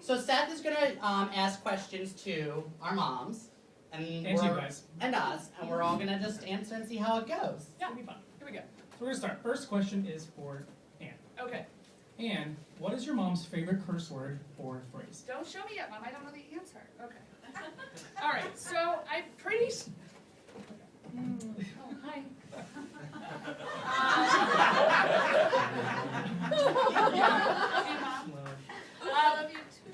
So Seth is gonna ask questions to our moms, and you guys. and us, and we're all gonna just answer and see how it goes. Yeah, it'll be fun. Here we go. So we're gonna start. First question is for Anne. Okay. Anne, what is your mom's favorite curse word or phrase? Don't show me yet, Mom. I don't know the answer. Okay. All right. So I'm pretty. Oh, hi. Hey, Mom. I love you too.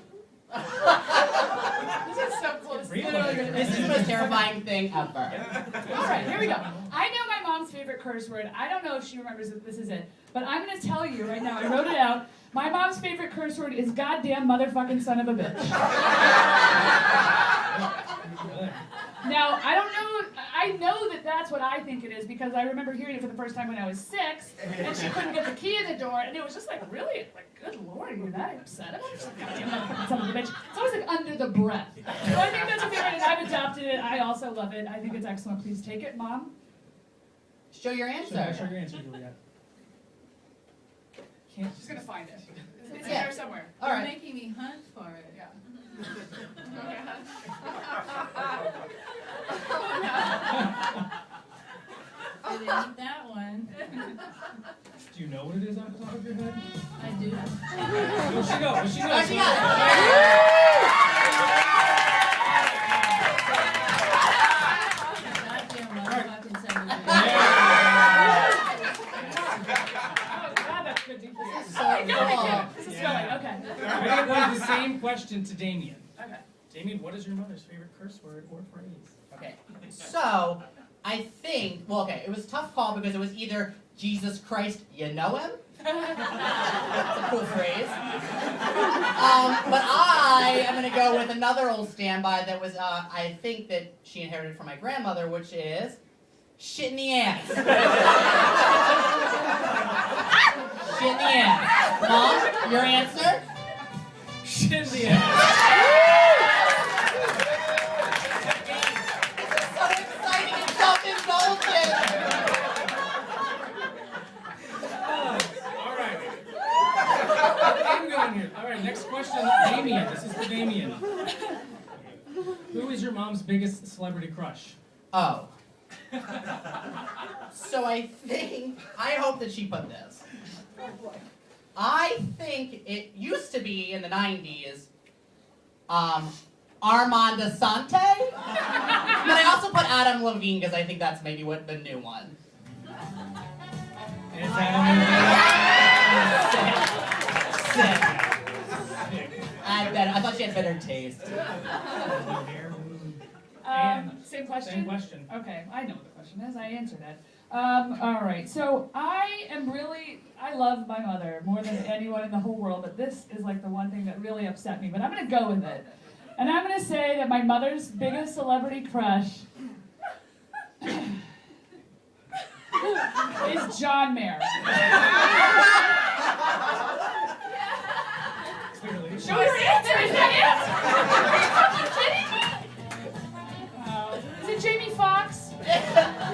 This is so close. This is the most terrifying thing ever. All right, here we go. I know my mom's favorite curse word. I don't know if she remembers if this is it, but I'm going to tell you right now. I wrote it out. My mom's favorite curse word is goddamn motherfucking son of a bitch. Now, I don't know. I know that that's what I think it is because I remember hearing it for the first time when I was 6, and she couldn't get the key in the door, and it was just like, really? Like, good Lord, you're that upset about it? She's like, goddamn motherfucking son of a bitch. It's always like under the breath. So I think that's a favorite, and I've adopted it. I also love it. I think it's excellent. Please take it, Mom. Show your answer. Show your answer, Juliet. She's gonna find it. It's in Yeah. there somewhere. All You're right. making me hunt for it. Yeah. I didn't eat that one. Do you know what it is off the top of your head? I do. Where she go? Where she go? Oh, she got Goddamn motherfucking son of a bitch. Oh, God, that's good to hear. So Okay, go ahead, cool. Kim. This is filling. Okay. We're gonna pose the same question to Damian. Okay. Damian, what is your mother's favorite curse word or phrase? Okay, so I think, well, okay, it was a tough call because it was either Jesus Christ, you know him? That's a cool phrase. But I am going to go with another old standby that was, I think that she inherited from my grandmother, which is shit in the ass. Shit in the ass. Mom, your answer? Shit in the ass. So exciting and self-indulgent. All right. I'm going here. All right, next question, Damian. This is for Damian. Who is your mom's biggest celebrity crush? Oh. So I hope that she put this. I think it used to be in the 90s, Armand Asante. But I also put Adam Levine because I think that's maybe what the new one. It's Adam Sick. I thought she had better taste. Same question? Same question. Okay, I know what the question is. I answered it. All right, so I love my mother more than anyone in the whole world, but this is like the one thing that really upset me, but I'm going to go with it. And I'm going to say that my mother's biggest celebrity crush is John Mayer. Clearly. Show your answer, is that it? Are you kidding me? Is it Jamie Foxx?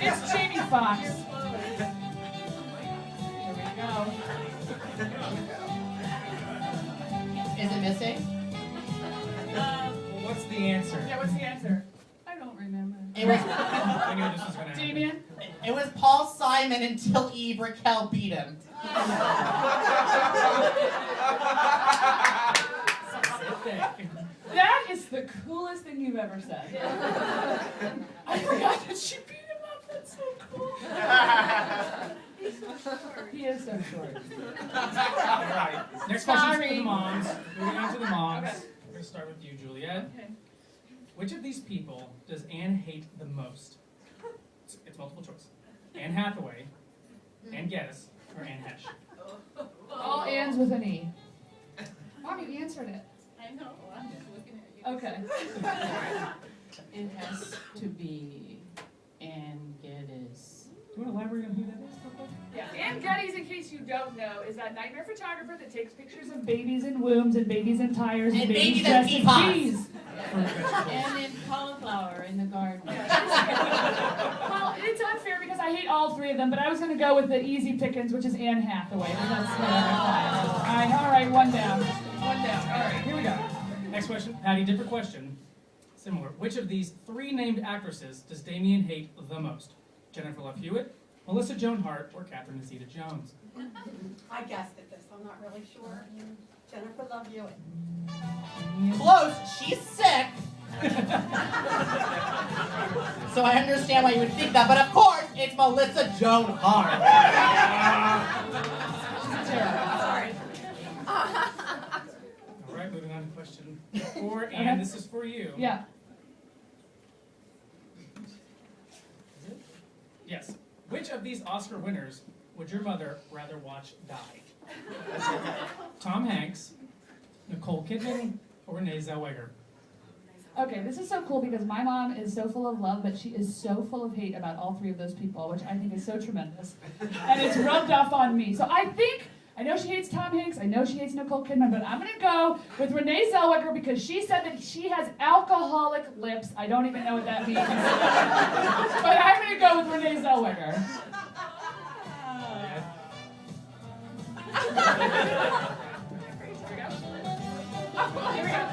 It's Jamie Foxx. Here we go. Is it missing? Well, what's the answer? Yeah, what's the answer? I don't remember. It was, I knew this was going to happen. Damian? it was Paul Simon until Eve Raquel beat him. That is the coolest thing you've ever said. I forgot that she beat him up. That's so cool. He's so short. He is so short. All right. Next question's for Sorry. the moms. Moving on to the moms. Okay. We're going to start with you, Juliet. Okay. Which of these people does Anne hate the most? It's multiple choice. Anne Hathaway, Anne Geddes, or Anne Hesh? All Ann's with an E. Mom, you answered it. I know. I'm just looking at you. Okay. It has to be Anne Geddes. Do you want to elaborate on who that is real quick? Yeah, Anne Geddes, in case you don't know, is that nightmare photographer that takes pictures of babies in wombs and babies in tires and And babies babies in dressed as peapods. bees. And in cauliflower in the garden. Well, it's unfair because I hate all three of them, but I was going to go with the easy pickings, which is Anne Hathaway. But that's what I thought. All right, one down. One down. All right, here we go. Next question, Patty, different question. Similar. Which of these three named actresses does Damian hate the most? Jennifer Love Hewitt, Melissa Joan Hart, or Catherine Zeta-Jones? I guessed at this. I'm not really sure. Jennifer Love Hewitt. Close. She's sick. So I understand why you would think that, but of course it's Melissa Joan Hart. Sorry. All right, moving on to question 4, and this is for you. Yeah. Is it? Yes. Which of these Oscar winners would your mother rather watch die? Tom Hanks, Nicole Kidman, or Renee Zellweger? Okay, this is so cool because my mom is so full of love, but she is so full of hate about all three of those people, which I think is so tremendous. And it's rubbed off on me. So I know she hates Tom Hanks, I know she hates Nicole Kidman, but I'm going to go with Renee Zellweger because she said that she has alcoholic lips. I don't even know what that means. But I'm going to go with Renee Zellweger. Here we go.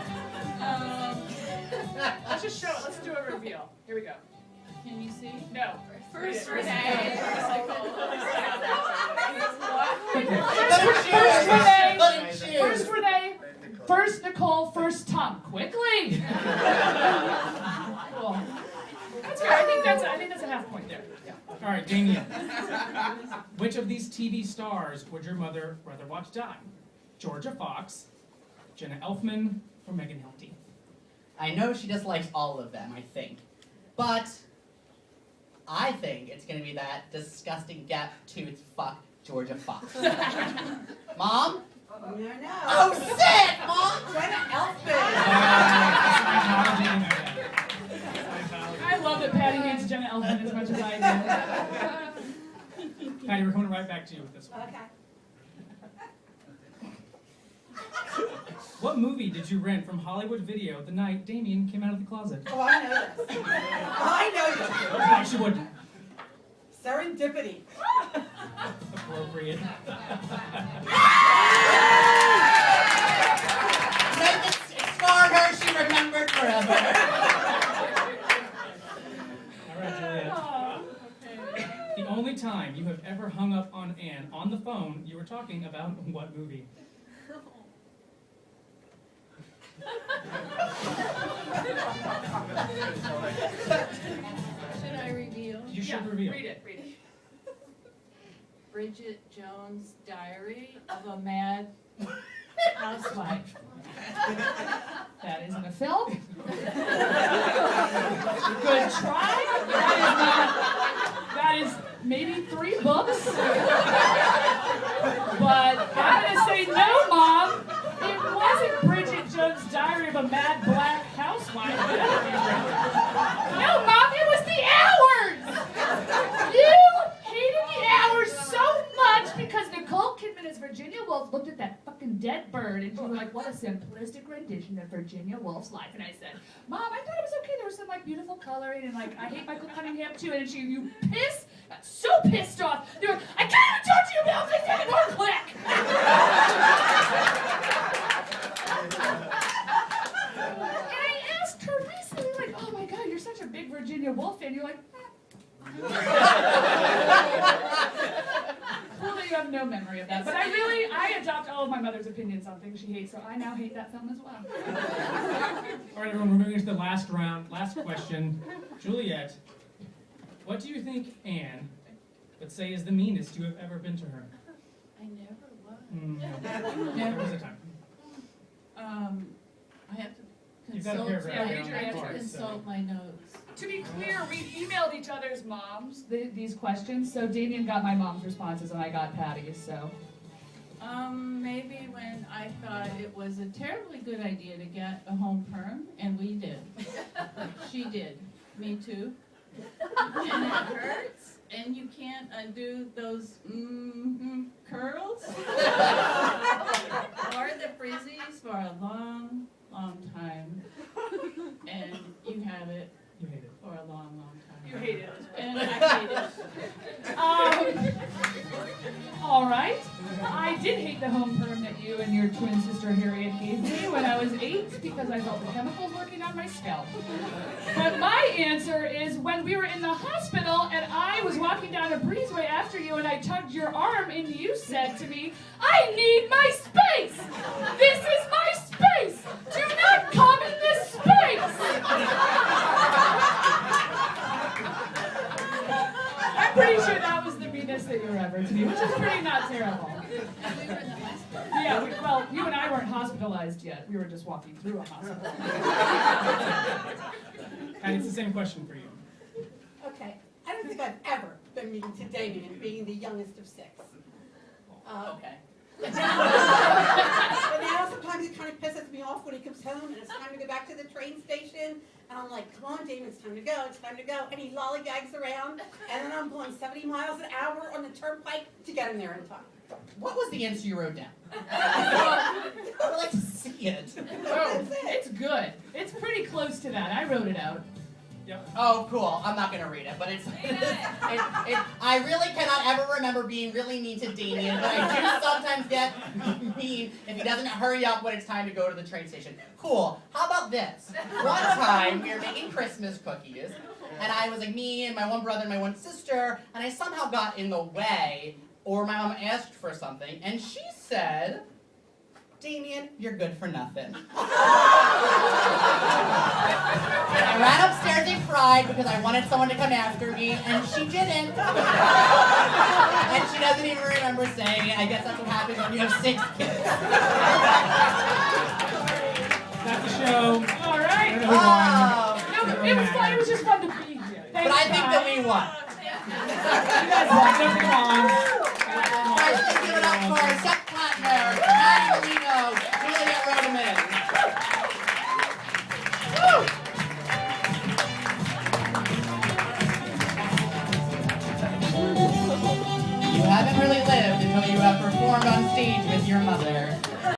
Let's just show it. Let's do a reveal. Here we go. Can you see? No. First Read it. Renee, first Nicole. First Renee, first Nicole, first Tom. Quickly. Cool. That's good. I think that's a half point there. Yeah. All right, Damian. Which of these TV stars would your mother rather watch die? Georgia Fox, Jenna Elfman, or Megan Hilty? I know she dislikes all of them, I think. But I think it's going to be that disgusting gap-toothed fuck Georgia Fox. Mom? No. Oh, sick, Mom! Jenna I love that Patty hates Jenna Elfman as much as I do. Patty, we're coming right back to you with this one. Okay. What movie did you rent from Hollywood Video the night Damian came out of the closet? Oh, I know this. I know this. No, she wouldn't. Serendipity. Appropriate. It scarred her, she remembered forever. All right, Juliet. The only time you have ever hung up on Anne on the phone, you were talking about what movie? Should I reveal? You should reveal. Read it. Bridget Jones' Diary of a Mad Housewife. That isn't a film. Good try. That is maybe 3 books. But I'm going to say no, Mom. It wasn't Bridget Jones' Diary of a Mad Black Housewife. No, Mom, it was The Hours. You hated The Hours so much because Nicole Kidman as Virginia Woolf looked at that fucking dead bird and you were like, what a simplistic rendition of Virginia Woolf's life. And I said, Mom, I thought it was okay. There was some like beautiful coloring and like I hate Michael Cunningham too. And you got so pissed off. You were, I can't even talk to you about this anymore. Click. And I asked her recently, like, oh my God, you're such a big Virginia Woolf fan. You're like, Well, you have no memory of that. But I adopt all of my mother's opinions on things she hates, so I now hate that film as well. All right, everyone, we're moving into the last round. Last question. Juliet, what do you think Anne would say is the meanest you have ever been to her? I never was. There was a time. I have to You've got a consult, paragraph here I on have the to card, consult my notes. To be clear, we emailed each other's moms these questions, so Damian got my mom's responses and I got Patty's, so. Maybe when I thought it was a terribly good idea to get a home perm, and we did. She did. Me too. And it hurts, and you can't undo those curls or the frizzies for a long, long time. And you have it You hate it. for a long, long time. You hate it. And I hate it. All right. I did hate the home perm that you and your twin sister Harriet gave me when I was 8 because I felt the chemicals working on my scalp. But my answer is when we were in the hospital and I was walking down a breezeway after you and I tugged your arm and you said to me, "I need my space! This is my space! Do not come in this space!" I'm pretty sure that was the meanest that you were ever to me, which is pretty not terrible. And we were in the hospital. Yeah, well, you and I weren't hospitalized yet. We were just walking through a hospital. And it's the same question for you. Okay, I don't think I've ever been mean to Damian, being the youngest of 6. Okay. But now sometimes it kind of pisses me off when he comes home and it's time to go back to the train station. And I'm like, come on, Damian, it's time to go, it's time to go. And he lollygags around. And then I'm going 70 miles an hour on the turnpike to get him there in time. What was the answer you wrote down? I would like to see it. Oh, it's good. It's pretty close to that. I wrote it out. Yep. Oh, cool. I'm not going to read it, but I really cannot ever remember being really mean to Damian, but I do sometimes get mean if he doesn't hurry up when it's time to go to the train station. Cool. How about this? One time, we were making Christmas cookies, and I was like me and my one brother and my one sister, and I somehow got in the way, or my mom asked for something, and she said, "Damian, you're good for nothing." And I ran upstairs and cried because I wanted someone to come after me, and she didn't. And she doesn't even remember saying it. I guess that's what happens when you have 6 kids. That's the show. All right. I don't know who won. No, it was fun. It was just fun to be here. But I think that we won. You guys won. Come on. Guys, let's give it up for Seth, Plattner, Patti Bellino Juliet Rodeman. Woo! You haven't really lived until you have performed on stage with your mother.